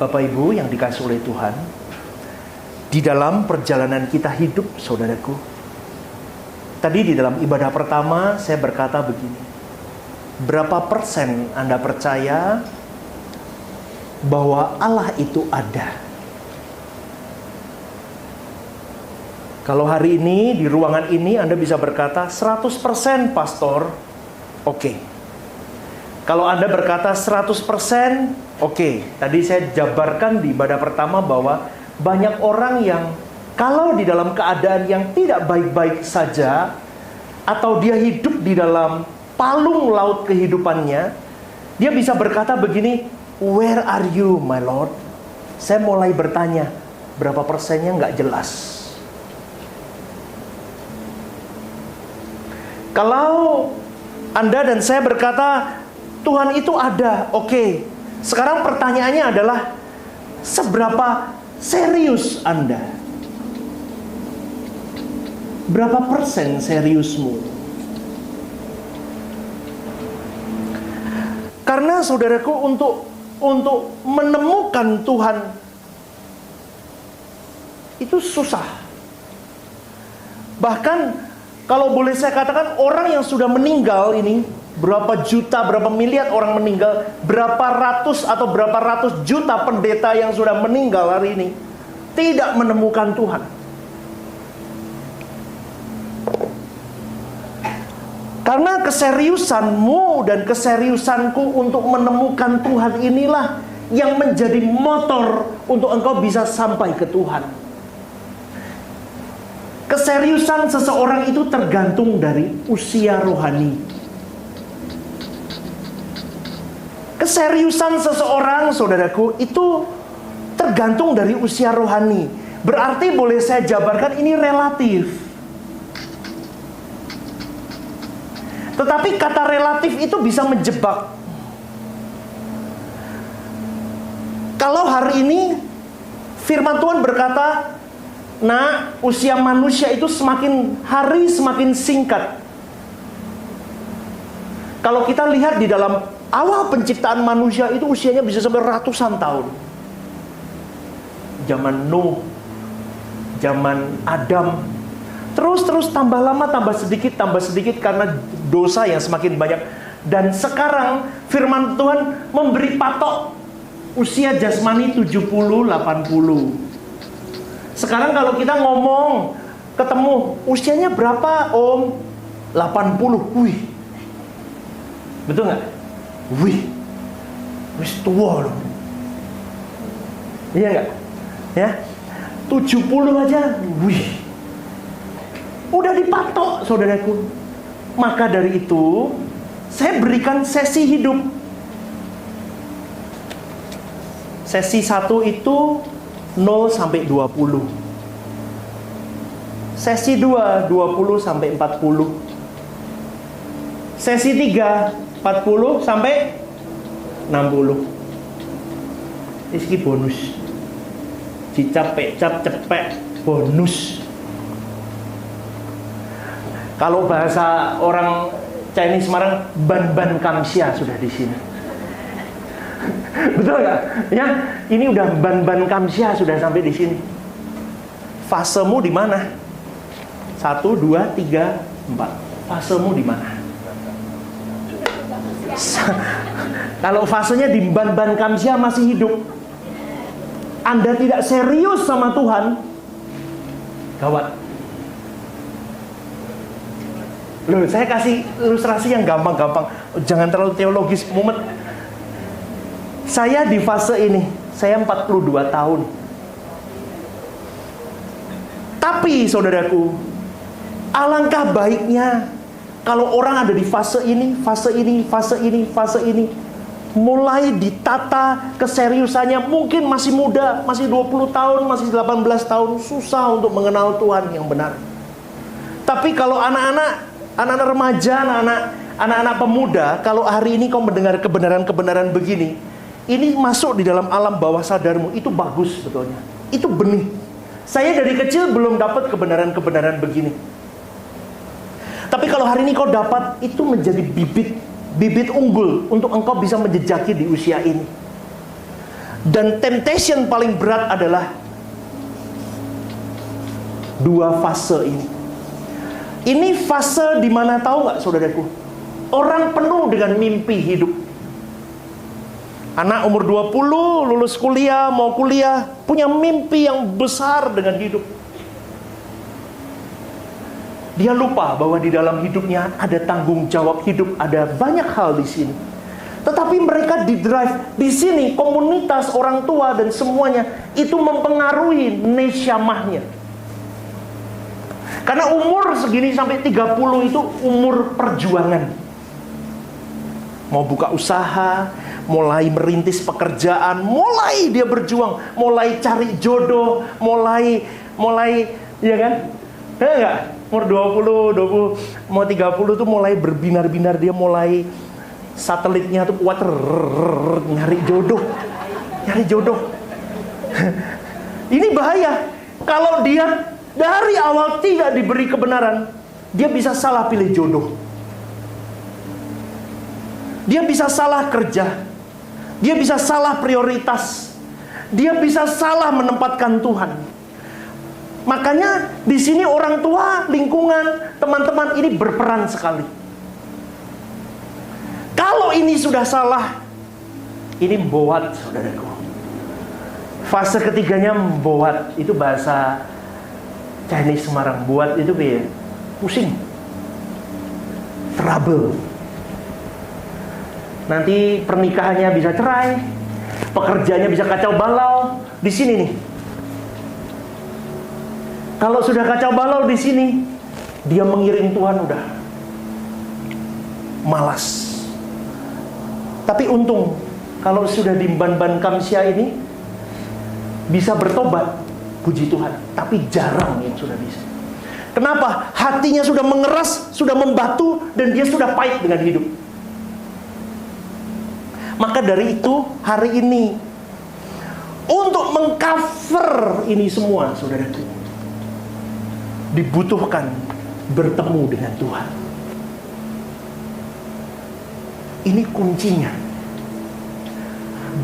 Bapak Ibu yang dikasihi oleh Tuhan, di dalam perjalanan kita hidup, saudaraku, tadi di dalam ibadah pertama saya berkata begini, berapa persen Anda percaya bahwa Allah itu ada? Kalau hari ini di ruangan ini Anda bisa berkata 100% pastor, oke. Kalau Anda berkata 100%, oke. Tadi saya jabarkan di ibadah pertama bahwa banyak orang yang kalau di dalam keadaan yang tidak baik-baik saja, atau dia hidup di dalam palung laut kehidupannya, dia bisa berkata begini, where are you my Lord? Saya mulai bertanya, berapa persennya nggak jelas. Kalau Anda dan saya berkata Tuhan itu ada, oke. Sekarang pertanyaannya adalah seberapa serius Anda? Berapa persen seriusmu? Karena saudaraku, untuk menemukan Tuhan itu susah. Bahkan kalau boleh saya katakan, orang yang sudah meninggal ini, berapa juta, berapa miliar orang meninggal, berapa ratus atau berapa ratus juta pendeta yang sudah meninggal hari ini, tidak menemukan Tuhan. Karena keseriusanmu dan keseriusanku untuk menemukan Tuhan inilah yang menjadi motor untuk engkau bisa sampai ke Tuhan. Keseriusan seseorang itu tergantung dari usia rohani. Keseriusan seseorang, saudaraku, itu tergantung dari usia rohani. Berarti boleh saya jabarkan ini relatif. Tetapi kata relatif itu bisa menjebak. Kalau hari ini firman Tuhan berkata, nah, usia manusia itu semakin hari semakin singkat. Kalau kita lihat di dalam awal penciptaan manusia itu usianya bisa sampai ratusan tahun. Zaman Nuh, zaman Adam, terus tambah lama tambah sedikit karena dosa yang semakin banyak. Dan sekarang firman Tuhan memberi patok usia jasmani 70-80. Sekarang kalau kita ngomong, ketemu, usianya berapa om? 80. Wih, betul nggak? Wih, wis tua loh. Iya nggak? Ya, 70 aja. Wih, udah dipatok, saudaraku. Maka dari itu, saya berikan sesi hidup. Sesi 1 itu 0 sampai 20. Sesi 2, 20 sampai 40. Sesi 3, 40 sampai 60. Ini bonus. Dicapek, cepek, bonus. Kalau bahasa orang Chinese Semarang, ban-ban kamsia sudah di sini. Betul nggak? Ya, ini udah ban-ban kamsia sudah sampai di sini. Fasemu di mana? 1, 2, 3, 4. Fasemu di mana? Kalau fasenya di ban-ban kamsia masih hidup, Anda tidak serius sama Tuhan, gawat. Loh, saya kasih ilustrasi yang gampang-gampang. Jangan terlalu teologis, mumet. Saya di fase ini, saya 42 tahun. Tapi saudaraku, alangkah baiknya kalau orang ada di fase ini, mulai ditata keseriusannya. Mungkin masih muda, masih 20 tahun, masih 18 tahun, susah untuk mengenal Tuhan yang benar. Tapi kalau anak-anak remaja, anak-anak pemuda, kalau hari ini kau mendengar kebenaran-kebenaran begini, ini masuk di dalam alam bawah sadarmu, itu bagus sebetulnya. Itu benih. Saya dari kecil belum dapat kebenaran-kebenaran begini. Tapi kalau hari ini kau dapat, itu menjadi bibit unggul untuk engkau bisa menjejaki di usia ini. Dan temptation paling berat adalah dua fase ini. Ini fase di mana tahu nggak saudaraku? Orang penuh dengan mimpi hidup. Anak umur 20, lulus kuliah, mau kuliah, punya mimpi yang besar dengan hidup. Dia lupa bahwa di dalam hidupnya ada tanggung jawab hidup, ada banyak hal di sini. Tetapi mereka di-drive di sini, komunitas, orang tua dan semuanya itu mempengaruhi nesyamahnya. Karena umur segini sampai 30 itu umur perjuangan. Mau buka usaha, mulai merintis pekerjaan, mulai dia berjuang, mulai cari jodoh, mulai ya kan? Ya enggak? Umur 20, mau 30 tuh mulai berbinar-binar, dia mulai satelitnya tuh kuat, nyari jodoh. Ini bahaya. Kalau dia dari awal tidak diberi kebenaran, dia bisa salah pilih jodoh. Dia bisa salah kerja. Dia bisa salah prioritas. Dia bisa salah menempatkan Tuhan. Makanya di sini orang tua, lingkungan, teman-teman ini berperan sekali. Kalau ini sudah salah, ini mboat, saudaraku. Fase ketiganya mboat, itu bahasa Chinese Semarang. Buat itu ya, pusing, trouble. Nanti pernikahannya bisa cerai, pekerjaannya bisa kacau balau. Di sini nih. Kalau sudah kacau balau di sini, dia mengiring Tuhan udah malas. Tapi untung kalau sudah di Ban Kamsia ini bisa bertobat, puji Tuhan. Tapi jarang yang sudah bisa. Kenapa? Hatinya sudah mengeras, sudah membatu, dan dia sudah pahit dengan hidup. Maka dari itu hari ini untuk mengcover ini semua, saudaraku, dibutuhkan bertemu dengan Tuhan. Ini kuncinya.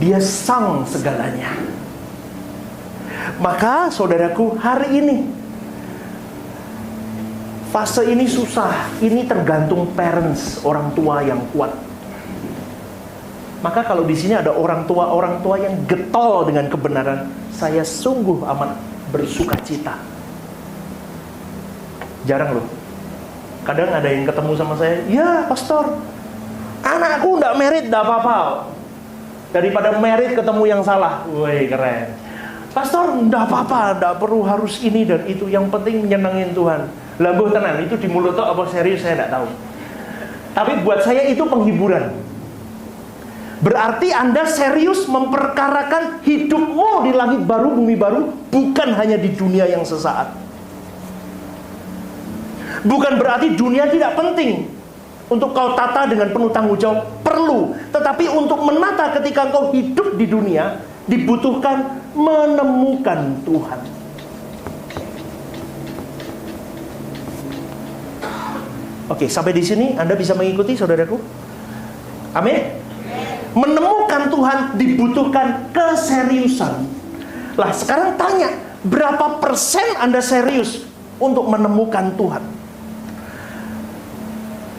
Dia sang segalanya. Maka saudaraku, hari ini fase ini susah. Ini tergantung parents, orang tua yang kuat. Maka kalau di sini ada orang tua yang getol dengan kebenaran, saya sungguh amat bersuka cita. Jarang loh. Kadang ada yang ketemu sama saya, "Ya, pastor, anakku nggak merit, nggak apa-apa. Daripada merit ketemu yang salah." Woi, keren. "Pastor, nggak apa-apa, nggak perlu harus ini dan itu. Yang penting menyenangin Tuhan." Lagu tenan, itu di mulut apa serius saya nggak tahu. Tapi buat saya itu penghiburan. Berarti Anda serius memperkarakan hidupmu di langit baru, bumi baru, bukan hanya di dunia yang sesaat. Bukan berarti dunia tidak penting. Untuk kau tata dengan penuh tanggung jawab, perlu. Tetapi untuk menata ketika kau hidup di dunia, dibutuhkan menemukan Tuhan. Oke, sampai di sini Anda bisa mengikuti, saudaraku? Amin. Menemukan Tuhan dibutuhkan keseriusan. Lah, sekarang tanya, berapa persen Anda serius untuk menemukan Tuhan?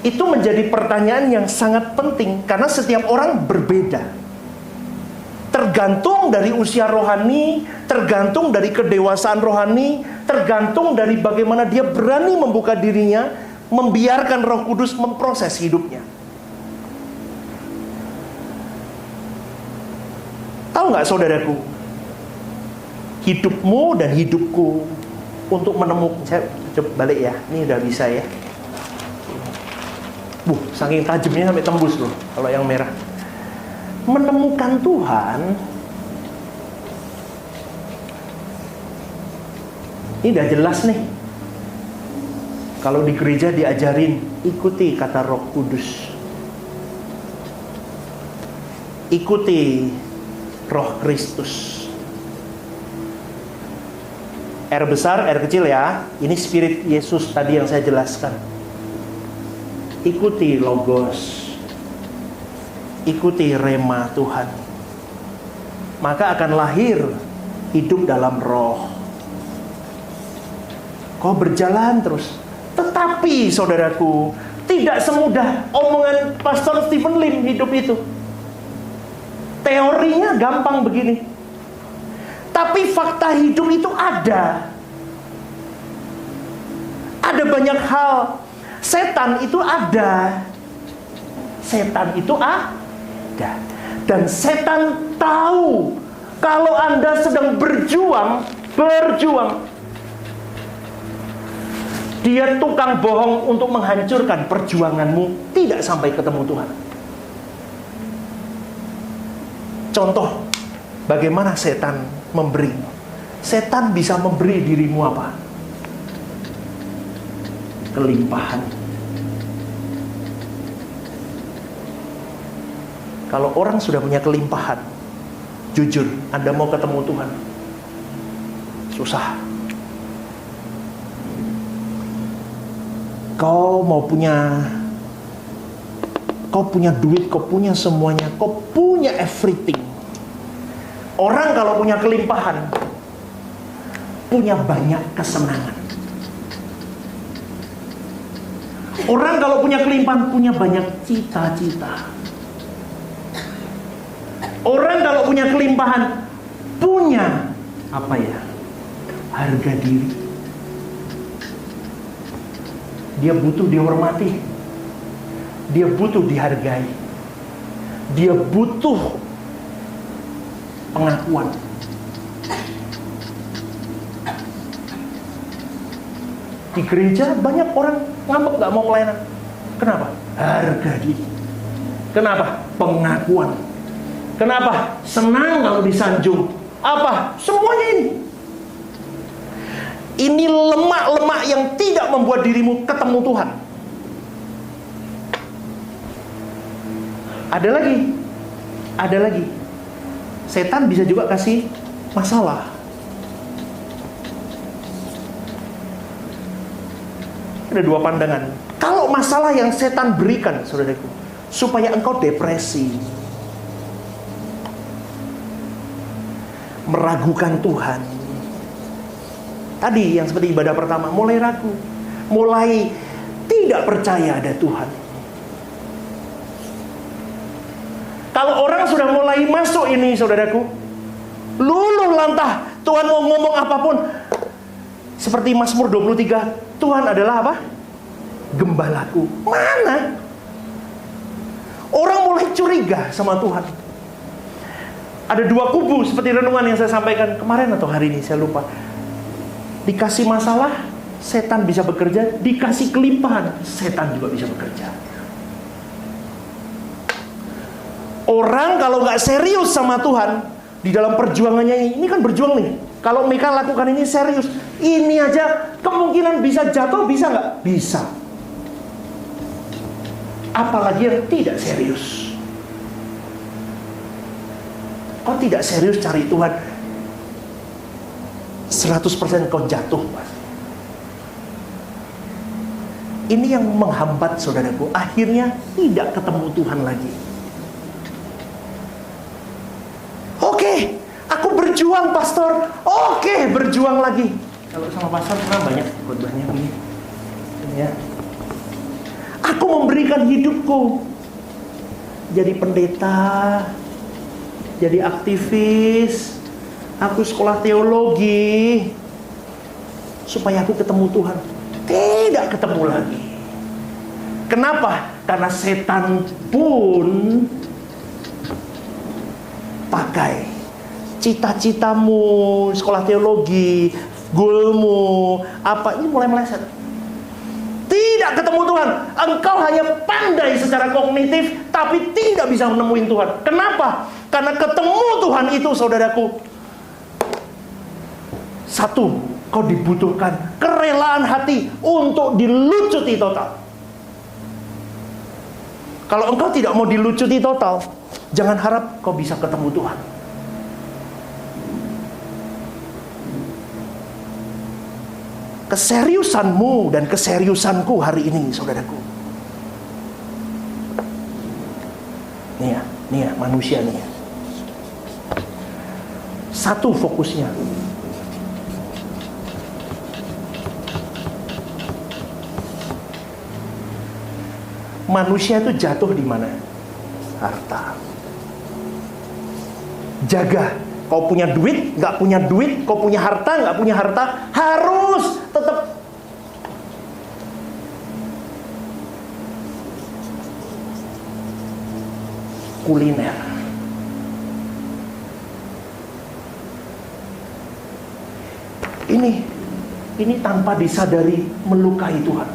Itu menjadi pertanyaan yang sangat penting, karena setiap orang berbeda. Tergantung dari usia rohani, tergantung dari kedewasaan rohani, tergantung dari bagaimana dia berani membuka dirinya, membiarkan Roh Kudus memproses hidupnya. Tahu nggak, saudaraku? Hidupmu dan hidupku untuk menemukan. Saya coba balik ya, ini udah bisa ya. Saking tajamnya sampai tembus loh kalau yang merah. Menemukan Tuhan, ini udah jelas nih. Kalau di gereja diajarin, ikuti kata Roh Kudus, ikuti Roh Kristus. R besar, R kecil ya. Ini Spirit Yesus tadi yang saya jelaskan. Ikuti Logos, ikuti Rema Tuhan. maka akan lahir hidup dalam roh. Kau berjalan terus. Tetapi saudaraku, tidak semudah omongan Pastor Stephen Lim hidup itu. Teorinya gampang begini, tapi fakta hidup itu ada. Ada banyak hal. Setan itu ada. Setan itu ada. Dan setan tahu kalau Anda sedang berjuang. Dia tukang bohong untuk menghancurkan perjuanganmu tidak sampai ketemu Tuhan. Contoh, bagaimana setan memberi. Setan bisa memberi dirimu apa? Kelimpahan. Kalau orang sudah punya kelimpahan, jujur, Anda mau ketemu Tuhan, susah. Kau punya duit, kau punya semuanya, kau punya everything. Orang kalau punya kelimpahan, punya banyak kesenangan. Orang kalau punya kelimpahan, punya banyak cita-cita. Orang kalau punya kelimpahan, punya harga diri. Dia butuh dihormati. Dia butuh dihargai. Dia butuh pengakuan. Di gereja banyak orang ngambek gak mau pelayanan. Kenapa? Harga diri. Kenapa? Pengakuan. Kenapa? Senang kalau disanjung. Apa? Semuanya ini. Ini lemak-lemak yang tidak membuat dirimu ketemu Tuhan. Ada lagi. Setan bisa juga kasih masalah. Ada dua pandangan. Kalau masalah yang setan berikan, saudaraku, supaya engkau depresi, meragukan Tuhan. Tadi yang seperti ibadah pertama, mulai ragu, mulai tidak percaya ada Tuhan. Kalau orang sudah mulai masuk ini, saudaraku, luluh lantah, Tuhan mau ngomong apapun, seperti Mazmur 23, Tuhan adalah apa? Gembalaku. Mana? Orang mulai curiga sama Tuhan. Ada dua kubu seperti renungan yang saya sampaikan kemarin atau hari ini, saya lupa. Dikasih masalah, setan bisa bekerja. Dikasih kelimpahan, setan juga bisa bekerja. Orang kalau nggak serius sama Tuhan di dalam perjuangannya, ini kan berjuang nih. Kalau mereka lakukan ini serius, ini aja kemungkinan bisa jatuh, bisa nggak? Bisa. Apalagi yang tidak serius. Kau tidak serius cari Tuhan, 100% kau jatuh, Mas. Ini yang menghambat saudaraku. Akhirnya tidak ketemu Tuhan lagi. Oke, aku berjuang, pastor. Oke, berjuang lagi. Kalau sama pastor pernah banyak khotbahnya begini. Ya. Aku memberikan hidupku jadi pendeta, jadi aktivis, aku sekolah teologi supaya aku ketemu Tuhan. Tidak ketemu lagi. Kenapa? Karena setan pun pakai cita-citamu, sekolah teologi, goalmu, apa ini mulai meleset. Tidak ketemu Tuhan. Engkau hanya pandai secara kognitif, tapi tidak bisa menemuin Tuhan. Kenapa? Karena ketemu Tuhan itu, saudaraku, satu, kau dibutuhkan kerelaan hati untuk dilucuti total. Kalau engkau tidak mau dilucuti total, jangan harap kau bisa ketemu Tuhan. Keseriusanmu dan keseriusanku hari ini, saudaraku. Nih ya manusia nih ya. Satu fokusnya. Manusia itu jatuh di mana? Harta. Jaga. Kau punya duit, nggak punya duit, kau punya harta, nggak punya harta, harus tetap kuliner. Ini tanpa disadari melukai Tuhan.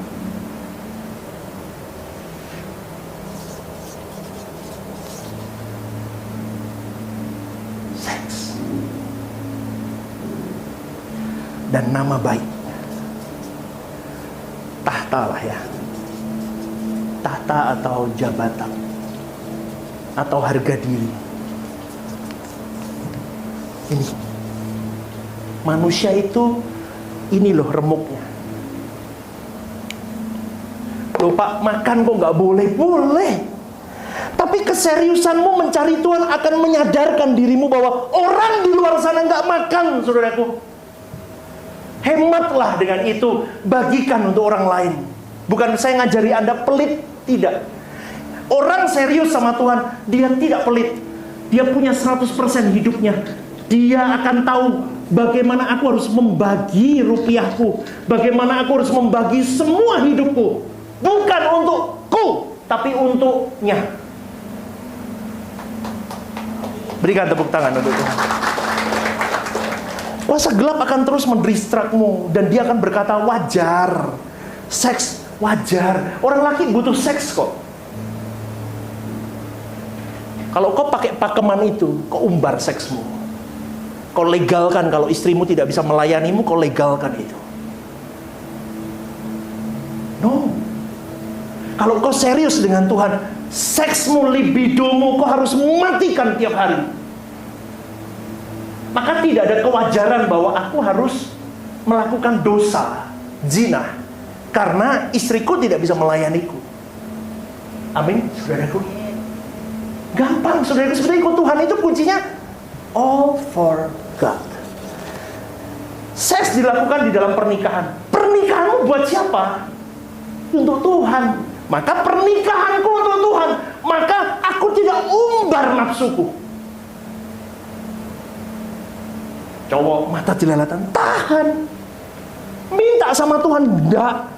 Seks dan nama baik. Tahta lah ya. Tahta atau jabatan atau harga diri. Ini manusia itu, ini loh remuknya. Loh Pak, makan kok nggak boleh? Boleh. Tapi keseriusanmu mencari Tuhan akan menyadarkan dirimu bahwa orang di luar sana nggak makan, saudaraku. Hematlah dengan itu, bagikan untuk orang lain. Bukan saya ngajari Anda pelit, tidak. Orang serius sama Tuhan, dia tidak pelit. Dia punya 100% hidupnya. Dia akan tahu bagaimana aku harus membagi rupiahku, bagaimana aku harus membagi semua hidupku. Bukan untukku, tapi untuknya. Berikan tepuk tangan untuk Tuhan. Kuasa gelap akan terus mendistraktmu, dan dia akan berkata wajar. Seks wajar. Orang laki butuh seks kok. Kalau kau pakai pakeman itu, kau umbar seksmu. Kau legalkan. Kalau istrimu tidak bisa melayanimu, kau legalkan itu. No. Kalau kau serius dengan Tuhan, seksmu, libidomu, kau harus matikan tiap hari. Maka tidak ada kewajaran bahwa aku harus melakukan dosa, zina, karena istriku tidak bisa melayaniku. Amin, saudaraku. Gampang, saudaraku. Sebenarnya ikut Tuhan itu kuncinya all for God. Seks dilakukan di dalam pernikahan. Pernikahanmu buat siapa? Untuk Tuhan. Maka pernikahanku untuk Tuhan. Maka aku tidak umbar nafsuku. Cowok mata jelalatan, tahan. Minta sama Tuhan, enggak.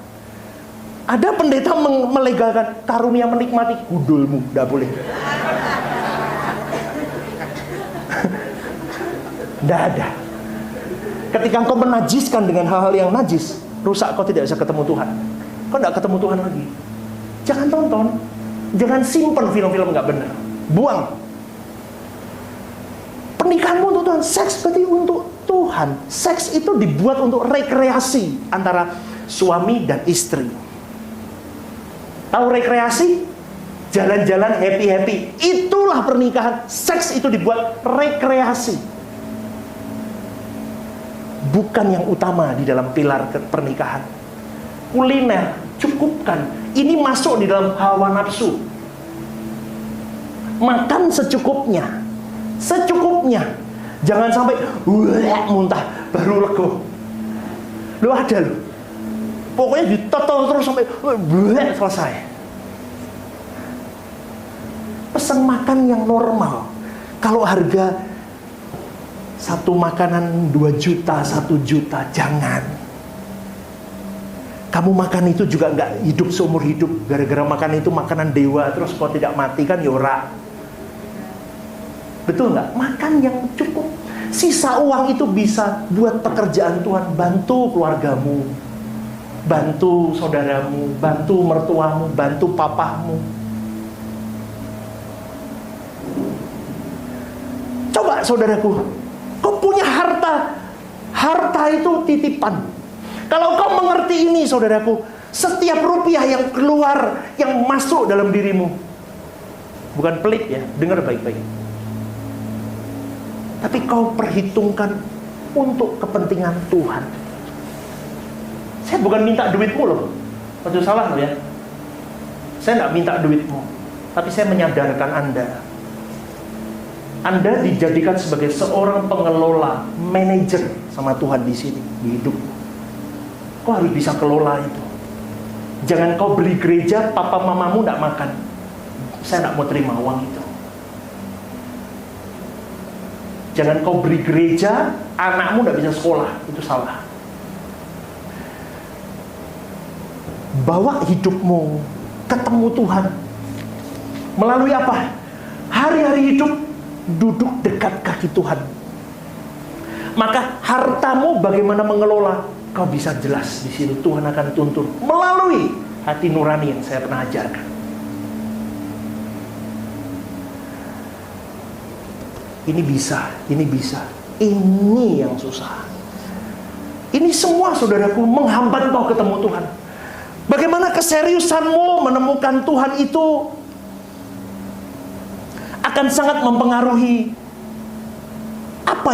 Ada pendeta melegalkan karunia menikmati, gudulmu, enggak boleh. Enggak ada. Ketika engkau menajiskan dengan hal-hal yang najis, rusak, kau tidak bisa ketemu Tuhan. Kau enggak ketemu Tuhan lagi. Jangan tonton, jangan simpen film-film enggak benar. Buang. Pernikahanmu untuk Tuhan, seks berarti untuk Tuhan. Seks itu dibuat untuk rekreasi antara suami dan istri. Tahu rekreasi? Jalan-jalan happy-happy. Itulah pernikahan. Seks itu dibuat rekreasi. Bukan yang utama di dalam pilar pernikahan. Kuliner, cukupkan. Ini masuk di dalam hawa nafsu. Makan secukupnya. Secukupnya. Jangan sampai muntah baru lego. Lo ada lo. Pokoknya ditotol terus sampai selesai. Pesan makan yang normal. Kalau harga satu makanan 2 juta, 1 juta, jangan. Kamu makan itu juga nggak hidup seumur hidup. Gara-gara makan itu makanan dewa terus kau tidak mati kan yora. Betul nggak? Makan yang cukup. Sisa uang itu bisa buat pekerjaan Tuhan. Bantu keluargamu, bantu saudaramu, bantu mertuamu, bantu papahmu. Coba saudaraku, kau punya harta. Harta itu titipan. Kalau kau mengerti ini saudaraku, setiap rupiah yang keluar, yang masuk dalam dirimu, bukan pelit ya, dengar baik-baik. Tapi kau perhitungkan untuk kepentingan Tuhan. Saya bukan minta duitmu loh. Maksud salah loh ya. Saya tidak minta duitmu. Tapi saya menyadarkan Anda. Anda dijadikan sebagai seorang pengelola, manajer sama Tuhan di sini, di hidup. Kau harus bisa kelola itu. Jangan kau beli gereja, papa mamamu tidak makan. Saya tidak mau terima uang itu. Jangan kau beri gereja, anakmu tidak bisa sekolah. Itu salah. Bawa hidupmu ketemu Tuhan. Melalui apa? Hari-hari hidup duduk dekat kaki Tuhan. Maka hartamu bagaimana mengelola, kau bisa jelas di situ. Tuhan akan tuntun melalui hati nurani yang saya pernah ajarkan. Ini bisa, ini bisa. Ini yang susah. Ini semua, saudaraku, menghambat kau ketemu Tuhan. Bagaimana keseriusanmu menemukan Tuhan itu akan sangat mempengaruhi apa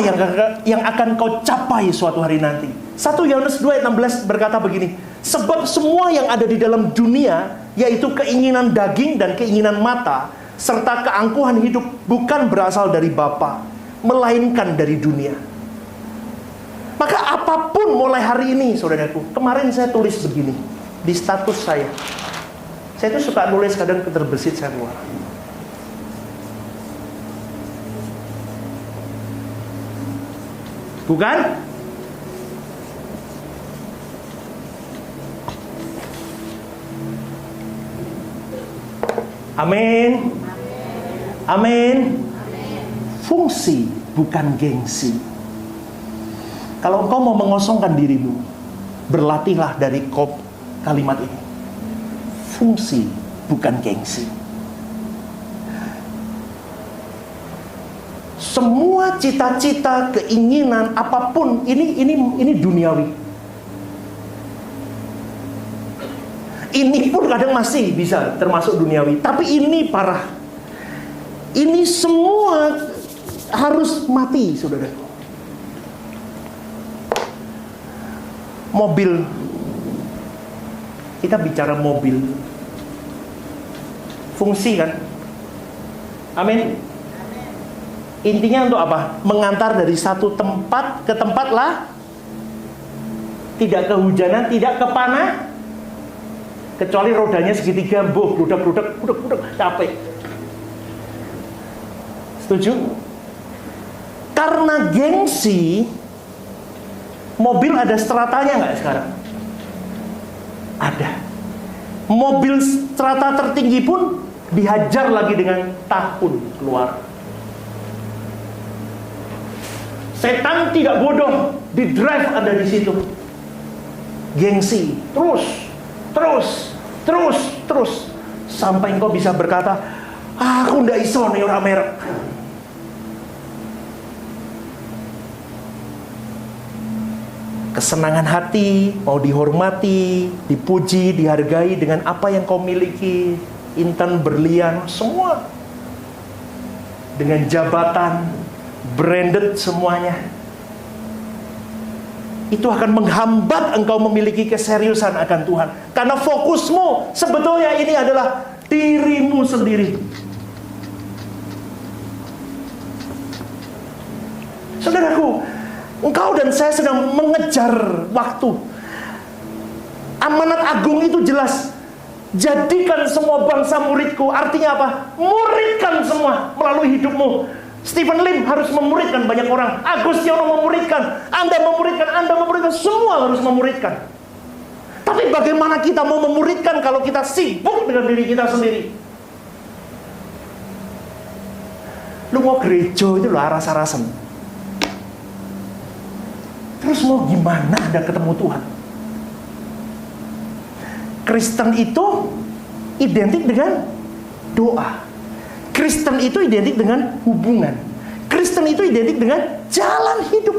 yang akan kau capai suatu hari nanti. 1 Yohanes 2 ayat 16 berkata begini, sebab semua yang ada di dalam dunia, yaitu keinginan daging dan keinginan mata, serta keangkuhan hidup, bukan berasal dari Bapa, melainkan dari dunia. Maka apapun mulai hari ini, saudaraku, kemarin saya tulis begini di status saya. Saya tuh suka nulis, kadang terbesit saya keluar. Bukan? Amin. Amin. Fungsi bukan gengsi. Kalau engkau mau mengosongkan dirimu, berlatihlah dari kalimat ini. Fungsi bukan gengsi. Semua cita-cita, keinginan, apapun ini duniawi. Ini pun kadang masih bisa termasuk duniawi, tapi ini parah. Ini semua harus mati, saudara. Mobil. Kita bicara mobil. Fungsi kan? Amin. Intinya untuk apa? Mengantar dari satu tempat ke tempat lah. Tidak kehujanan, tidak kepanas. Kecuali rodanya segitiga, bludak, capek. Setuju? Karena gengsi, mobil ada stratanya nggak sekarang? Ada. Mobil strata tertinggi pun dihajar lagi dengan tahun keluar. Setan tidak bodoh, di drive ada di situ. Gengsi, terus sampai engkau bisa berkata, aku ndak iso nih ora merek. Kesenangan hati, mau dihormati, dipuji, dihargai dengan apa yang kau miliki, intan berlian, semua dengan jabatan, branded semuanya. Itu akan menghambat engkau memiliki keseriusan akan Tuhan. Karena fokusmu sebetulnya ini adalah dirimu sendiri. Saudaraku, engkau dan saya sedang mengejar waktu. Amanat agung itu jelas. Jadikan semua bangsa muridku. Artinya apa? Muridkan semua melalui hidupmu. Stephen Lim harus memuridkan banyak orang. Agustiono memuridkan. Anda memuridkan. Semua harus memuridkan. Tapi bagaimana kita mau memuridkan kalau kita sibuk dengan diri kita sendiri? Lu mau gereja itu lo aras-arasan. Terus mau gimana Anda ketemu Tuhan? Kristen itu identik dengan doa. Kristen itu identik dengan hubungan. Kristen itu identik dengan jalan hidup.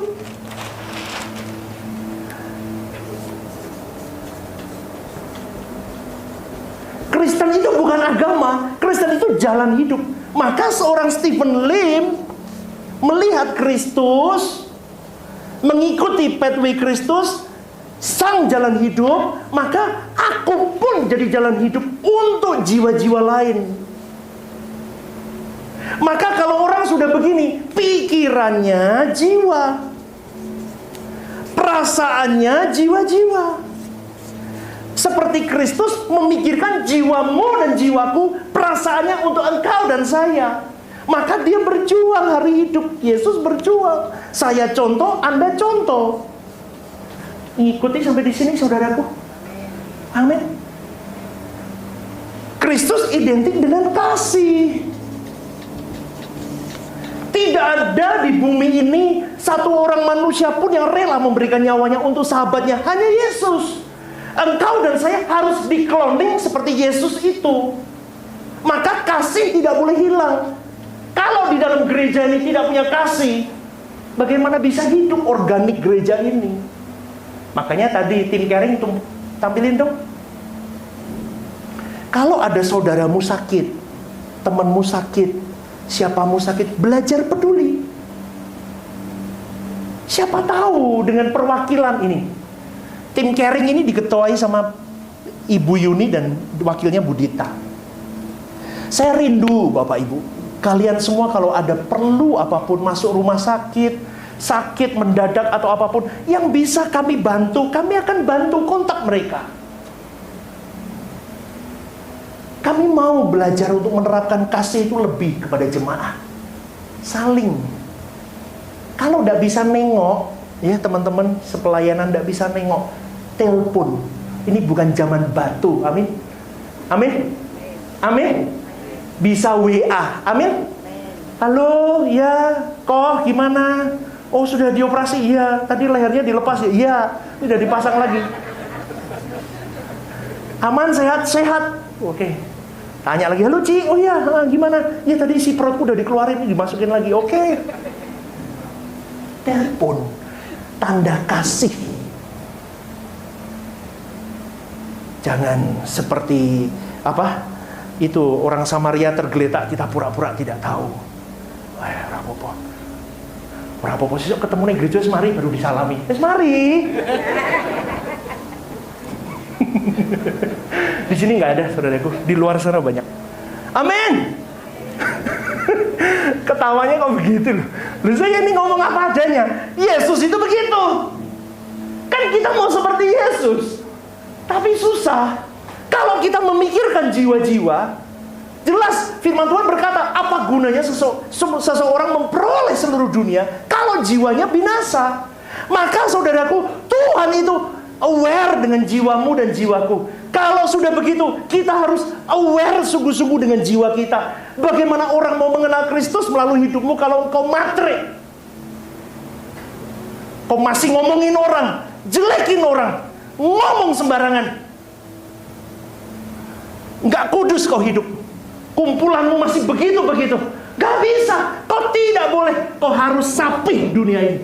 Kristen itu bukan agama, Kristen itu jalan hidup. Maka seorang Stephen Lim melihat Kristus, mengikuti pathway Kristus, sang jalan hidup, maka aku pun jadi jalan hidup untuk jiwa-jiwa lain. Maka kalau orang sudah begini, pikirannya jiwa, perasaannya jiwa-jiwa. Seperti Kristus memikirkan jiwamu dan jiwaku, perasaannya untuk engkau dan saya. Maka dia berjuang hari hidup. Yesus berjuang. Saya contoh, Anda contoh. Ikuti sampai di sini, saudaraku. Amin. Kristus identik dengan kasih. Tidak ada di bumi ini satu orang manusia pun yang rela memberikan nyawanya untuk sahabatnya. Hanya Yesus. Engkau dan saya harus di-cloning seperti Yesus itu. Maka kasih tidak boleh hilang. Kalau di dalam gereja ini tidak punya kasih, bagaimana bisa hidup organik gereja ini? Makanya tadi tim caring tampilin dong. Kalau ada saudaramu sakit, temanmu sakit, siapamu sakit, belajar peduli. Siapa tahu dengan perwakilan ini. Tim caring ini diketuai sama Ibu Yuni dan wakilnya Budita. Saya rindu Bapak Ibu, kalian semua kalau ada perlu apapun, masuk rumah sakit mendadak atau apapun yang bisa kami bantu, kami akan bantu, kontak mereka. Kami mau belajar untuk menerapkan kasih itu lebih kepada jemaat. Saling. Kalau tidak bisa nengok, ya teman-teman sepelayanan tidak bisa nengok, telepon. Ini bukan zaman batu, amin. Amin. Amin. Bisa WA, amin. Halo, ya, kok gimana? Oh, sudah dioperasi, iya. Tadi lehernya dilepas, ya, iya. Sudah dipasang lagi. Aman, sehat. Oke. Tanya lagi, halo Ci, oh iya, gimana? Ya tadi si perutku udah dikeluarin, dimasukin lagi, oke. Telepon, tanda kasih. Jangan seperti itu orang Samaria tergeletak, kita pura-pura tidak tahu. Wah, rapopo sih ketemu nih gereja semari baru disalami. Semari. Di sini nggak ada, saudaraku. Di luar sana banyak. Amin. Ketawanya kok begitu loh. Saya ini ngomong apa adanya. Yesus itu begitu. Kan kita mau seperti Yesus, tapi susah. Kalau kita memikirkan jiwa-jiwa, jelas firman Tuhan berkata, apa gunanya seseorang memperoleh seluruh dunia kalau jiwanya binasa? Maka saudaraku, Tuhan itu aware dengan jiwamu dan jiwaku. Kalau sudah begitu, kita harus aware sungguh-sungguh dengan jiwa kita. Bagaimana orang mau mengenal Kristus melalui hidupmu kalau kau matre? Kau masih ngomongin orang, jelekin orang, ngomong sembarangan. Nggak kudus kau hidup. Kumpulanmu masih begitu-begitu. Gak bisa. Kau tidak boleh. Kau harus sapih dunia ini.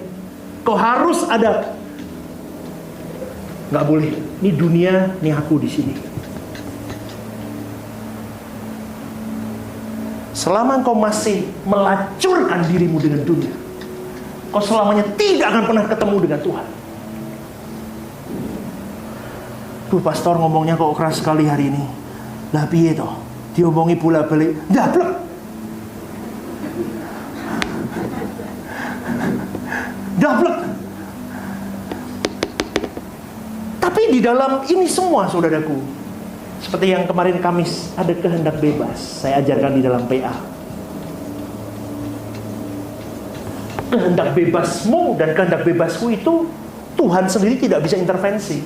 Kau harus ada. Gak boleh. Ini dunia, ini aku di sini. Selama kau masih melacurkan dirimu dengan dunia, kau selamanya tidak akan pernah ketemu dengan Tuhan. Tuh pastor ngomongnya kok keras sekali hari ini. Lah piye toh? Diomongi pula balik. Ndablek. Ndablek. Tapi di dalam ini semua saudaraku, seperti yang kemarin Kamis ada kehendak bebas. Saya ajarkan di dalam PA. Kehendak bebasmu dan kehendak bebasku itu Tuhan sendiri tidak bisa intervensi.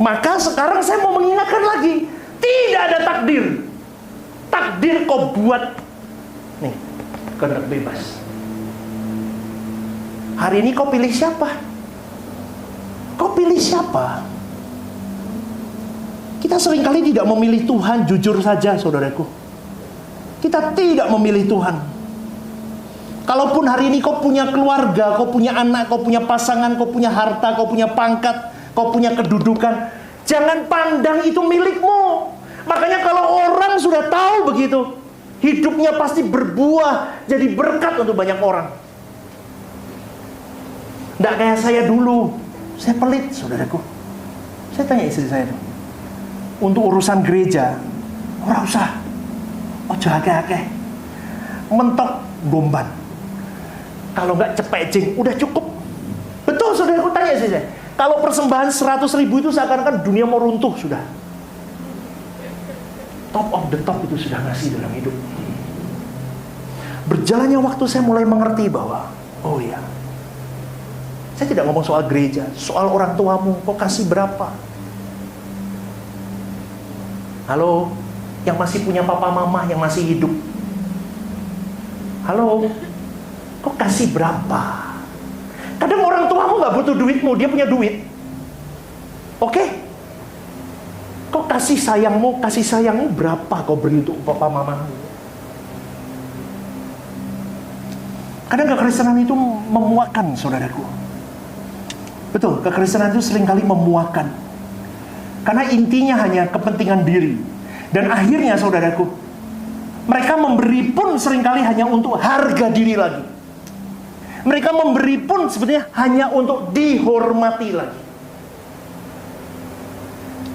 Maka sekarang saya mau mengingatkan lagi, tidak ada takdir. Takdir kau buat. Nih, kehendak bebas. Hari ini kau pilih siapa? Kau pilih siapa? Kita seringkali tidak memilih Tuhan, jujur saja saudaraku. Kita tidak memilih Tuhan. Kalaupun hari ini kau punya keluarga, kau punya anak, kau punya pasangan, kau punya harta, kau punya pangkat, kau punya kedudukan, jangan pandang itu milikmu. Makanya kalau orang sudah tahu begitu, hidupnya pasti berbuah, jadi berkat untuk banyak orang. Tidak kayak saya dulu. Saya pelit, saudaraku. Saya tanya istri saya, untuk urusan gereja, ora usah. Ojo akeh-akeh. Mentok gomban. Kalau nggak cepecing, udah cukup. Betul, saudaraku, tanya sih saya. Kalau persembahan 100.000 itu seakan-akan dunia mau runtuh sudah. Top of the top itu sudah ngasih dalam hidup. Berjalannya waktu saya mulai mengerti bahwa, oh iya, saya tidak ngomong soal gereja, soal orang tuamu, kok kasih berapa? Halo, yang masih punya papa mama, yang masih hidup. Halo, kok kasih berapa? Kadang orang tuamu gak butuh duitmu, dia punya duit. Oke? Kok kasih sayangmu berapa kau beri untuk papa mama? Kadang kekristenan itu memuakkan, saudaraku. Betul, kekristenan itu seringkali memuakkan. Karena intinya hanya kepentingan diri. Dan akhirnya, saudaraku, mereka memberi pun seringkali hanya untuk harga diri lagi. Mereka memberi pun sebetulnya hanya untuk dihormati lagi.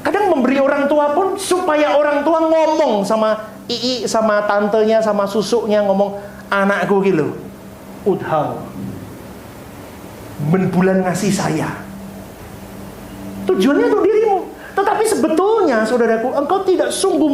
Kadang memberi orang tua pun supaya orang tua ngomong sama ii, sama tantenya, sama susuknya, ngomong, anakku gitu, udhal, menbulan ngasih saya. Tujuannya untuk dirimu. Tetapi sebetulnya, saudaraku, engkau tidak sungguh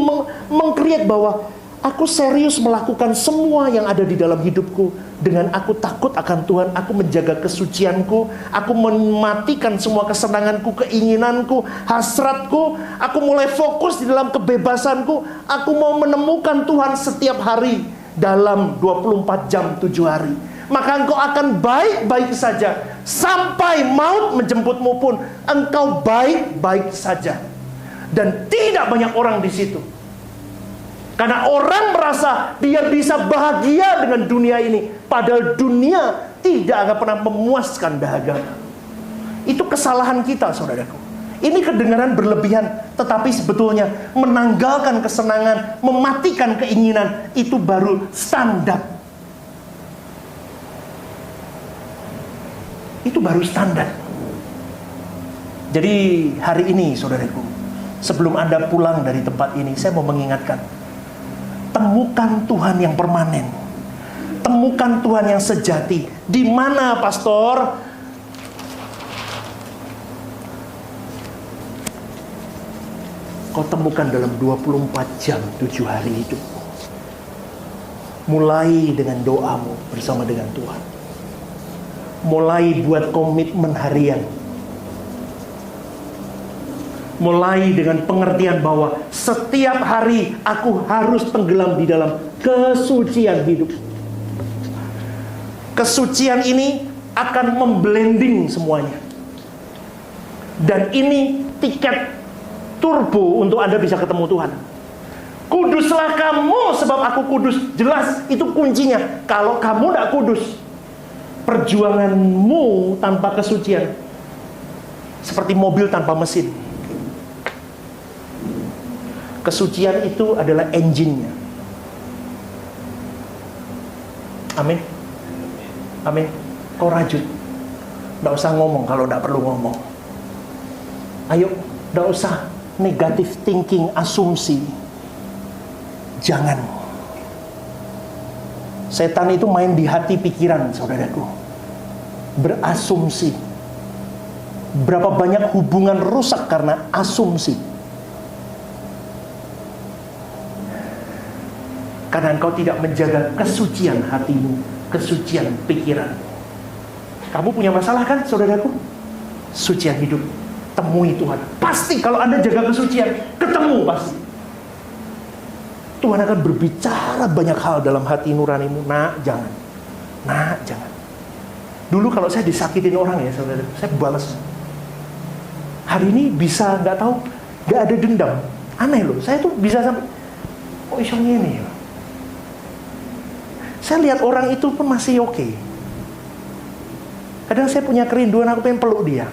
meng-create bahwa aku serius melakukan semua yang ada di dalam hidupku. Dengan aku takut akan Tuhan, aku menjaga kesucianku, aku mematikan semua kesenanganku, keinginanku, hasratku. Aku mulai fokus di dalam kebebasanku. Aku mau menemukan Tuhan setiap hari dalam 24 jam 7 hari. Maka engkau akan baik-baik saja. Sampai maut menjemputmu pun engkau baik-baik saja. Dan tidak banyak orang di situ. Karena orang merasa dia bisa bahagia dengan dunia ini, padahal dunia tidak akan pernah memuaskan dahaga. Itu kesalahan kita, saudaraku. Ini kedengaran berlebihan, tetapi sebetulnya menanggalkan kesenangan, mematikan keinginan, itu baru standar. Itu baru standar. Jadi hari ini, saudaraku, sebelum Anda pulang dari tempat ini, saya mau mengingatkan, temukan Tuhan yang permanen. Temukan Tuhan yang sejati. Di mana, pastor? Kau temukan dalam 24 jam 7 hari hidup. Mulai dengan doamu bersama dengan Tuhan. Mulai buat komitmen harian. Mulai dengan pengertian bahwa setiap hari aku harus tenggelam di dalam kesucian hidup. Kesucian ini akan memblending semuanya. Dan ini tiket turbo untuk Anda bisa ketemu Tuhan. Kuduslah kamu sebab aku kudus. Jelas, itu kuncinya. Kalau kamu tidak kudus, perjuanganmu tanpa kesucian seperti mobil tanpa mesin. Kesucian itu adalah engine-nya. Amin. Amin. Kau rajut. Tidak usah ngomong kalau tidak perlu ngomong. Ayo, tidak usah negative thinking, asumsi. Jangan. Setan itu main di hati pikiran, saudaraku. Berasumsi. Berapa banyak hubungan rusak karena asumsi. Karena engkau tidak menjaga kesucian hatimu, kesucian pikiran. Kamu punya masalah kan, saudaraku? Sucian hidup. Temui Tuhan. Pasti kalau Anda jaga kesucian, ketemu pasti. Tuhan akan berbicara banyak hal dalam hati nuranimu. Nah, jangan. Nah, jangan. Dulu kalau saya disakitin orang ya, saudara, saya balas. Hari ini bisa nggak tahu, nggak ada dendam. Aneh loh, saya tuh bisa sampai, oh iso ini ya. Saya lihat orang itu pun masih oke. Kadang saya punya kerinduan, aku pengen peluk dia.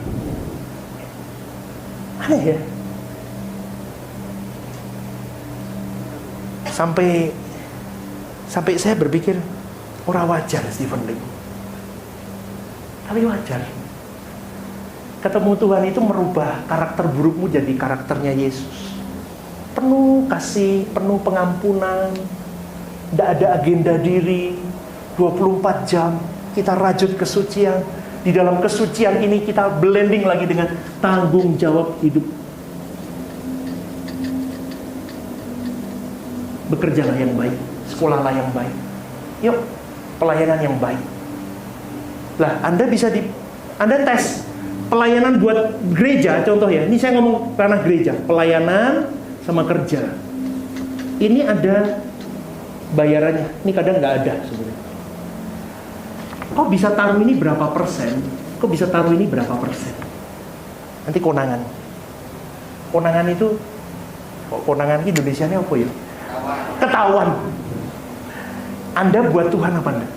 Aneh ya. Sampai saya berpikir, orang wajar Stephen Lim. Tapi wajar. Ketemu Tuhan itu merubah karakter burukmu jadi karakternya Yesus. Penuh kasih, penuh pengampunan, Tidak ada agenda diri, 24 jam, kita rajut kesucian. Di dalam kesucian ini kita blending lagi dengan tanggung jawab hidup. Bekerjalah yang baik, sekolahlah yang baik. Yuk, pelayanan yang baik. Lah, Anda tes pelayanan buat gereja, contoh ya. Ini saya ngomong ranah gereja, pelayanan sama kerja. Ini ada bayarannya. Ini kadang nggak ada sebenarnya. Kok bisa taruh ini berapa persen? Kok bisa taruh ini berapa persen? Nanti konangan. Konangan itu, konangan Indonesianya apa ya? Ketahuan. Anda buat Tuhan apa enggak?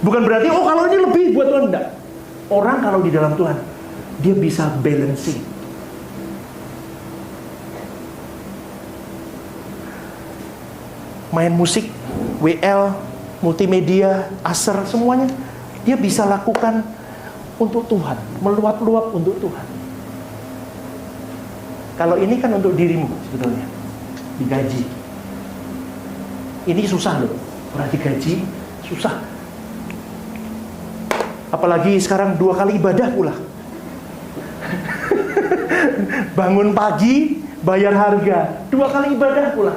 Bukan berarti, oh kalau ini lebih buat Tuhan, enggak. Orang kalau di dalam Tuhan, dia bisa balancing. Main musik, WL, multimedia, aser, semuanya dia bisa lakukan untuk Tuhan, meluap-luap untuk Tuhan. Kalau ini kan untuk dirimu sebetulnya, digaji. Ini susah loh, orang digaji susah. Apalagi sekarang 2 kali ibadah pula. Bangun pagi, bayar harga, 2 kali ibadah pula.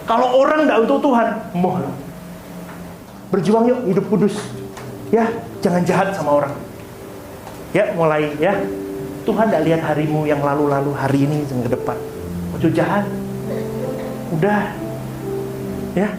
Kalau orang tidak untuk Tuhan, moh. Berjuang yuk, hidup kudus. Ya, jangan jahat sama orang. Ya, mulai ya. Tuhan tidak lihat harimu yang lalu-lalu, hari ini yang ke depan. Ojo jahat. Udah. Ya,